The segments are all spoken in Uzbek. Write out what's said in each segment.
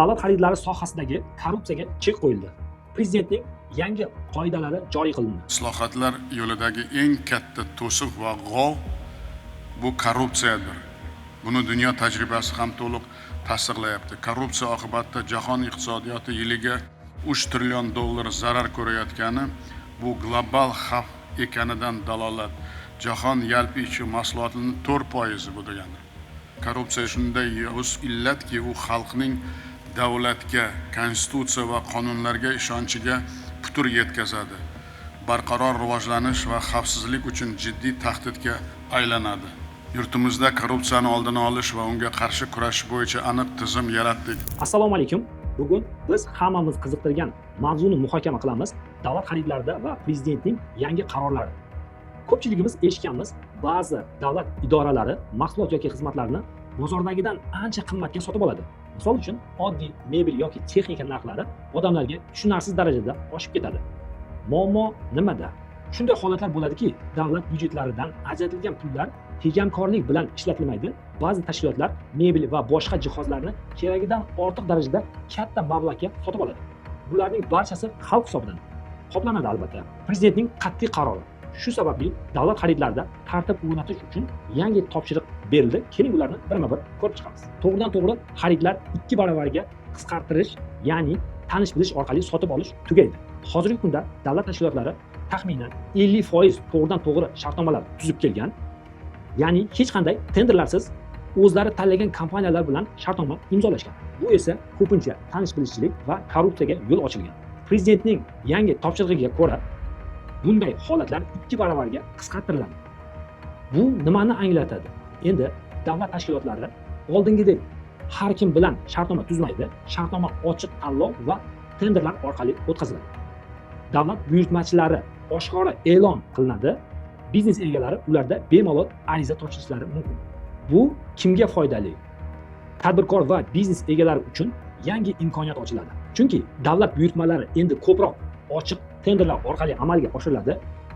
Davlat xaridlari sohasidagi korrupsiyaga chek qo'yildi. Prezidentning yangi qoidalari joriy qilindi. Islohotlar yo'lidagi eng katta to'siq va g'ov bu korrupsiyadir. Buni dunyo tajribasi ham to'liq tasdiqlayapti. Korrupsiya oqibatida jahon iqtisodiyoti yiliga 3 trillion dollar zarar ko'rayotgani bu global xavf ekanidan dalolat. Jahon yalpi ichki mahsulotining 4% bu degani. Korrupsiya shunday yovuz illatki, u xalqning davlatga, konstitutsiya va qonunlarga ishonchiga putur yetkazadi. Barqaror rivojlanish va xavfsizlik uchun jiddiy tahdidga aylanadi. Yurtimizda korrupsiyani oldini olish va unga qarshi kurashish bo'yicha aniq tizim yaratdik. Assalomu alaykum. Bugun biz hammamiz qiziqtirgan mavzuni muhokama qilamiz. Davlat xaridlarida va prezidentning yangi qarorlari. Ko'pchiligimiz eshitganmiz, ba'zi davlat idoralari mahsulot yoki xizmatlarni bozordagidan ancha qimmatga sotib oladi. Misol uchun, oddiy mebel yoki texnika narxlari odamlarga tushunarsiz darajada oshib ketadi. Muammo nimada? Shunday holatlar bo'ladiki, davlat byudjetlaridan ajratilgan pullar tejamkorlik bilan ishlatilmaydi. Ba'zi tashkilotlar mebel va boshqa jihozlarni keragidan ortiq darajada katta mablag'ga sotib oladi. Bularning barchasi xalq hisobidan qoplanadi albatta. Prezidentning qat'iy qarori. Shu sababli davlat xaridlarida tartib o'rnatish uchun yangi topshiriq berildi. Keling ularni birma-bir ko'rib chiqamiz. To'g'ridan-to'g'ri xaridlar 2 baravariga qisqartirish, ya'ni tanish-bilish orqali sotib olish tugaydi. Hozirgi kunda davlat tashkilotlari taxminan 50% to'g'ridan-to'g'ri shartnomalar tuzib kelgan. Ya'ni hech qanday tenderlarsiz o'zlari tanlagan kompaniyalar bilan shartnoma imzolashgan. Bu esa ko'pincha tanish-bilishchilik va korrupsiyaga yo'l ochilgan. Prezidentning yangi topshirig'iga ko'ra bunday holatlar 2 baravarga qisqartiriladi. Bu nimani anglatadi? Endi davlat tashkilotlari oldingidek har kim bilan shartnoma tuzmaydi. Shartnoma ochiq tanlov va tenderlar orqali o'tkaziladi. Davlat buyurtmachilari oshkora e'lon qilinadi. Biznes egalari ularda bemalol ariza topshirishlari mumkin. Bu kimga foydali? Tadbirkor va biznes egalari uchun yangi imkoniyat ochiladi. Chunki davlat buyurtmalari endi ko'proq ochiq tenderlar orqali amalga oshiriladi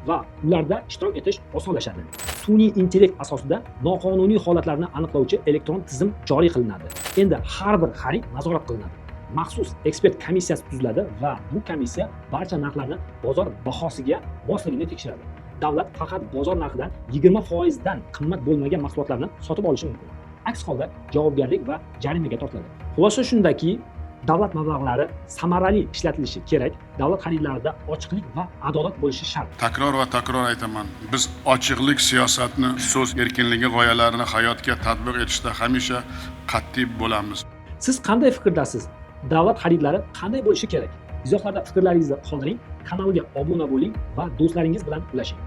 va ularda ishtirok etish osonlashadi. Sun'iy intellekt asosida noqonuniy holatlarni aniqlovchi elektron tizim joriy qilinadi. Endi har bir xarid nazorat qilinadi. Maxsus ekspert komissiyasi tuziladi va bu komissiya barcha narxlarni bozor bahosiga mosligini tekshiradi. Davlat faqat bozor narxidan 20% dan qimmat bo'lmagan mahsulotlarni sotib olishi mumkin. Aks holda javobgarlik va jarimaga tortiladi. Xulosa shundaki, davlat mablag'lari samarali ishlatilishi kerak. Davlat xaridlarida ochiqlik va adolat bo'lishi shart. Takror aytaman. Biz ochiqlik siyosatni, so'z erkinligi g'oyalarini hayotga tatbiq etishda hamisha qat'iy bo'lamiz. Siz qanday fikrdasiz? Davlat xaridlari qanday bo'lishi kerak? Izohlarda fikrlaringizni qoldiring, kanalga obuna bo'ling va do'stlaringiz bilan ulashing.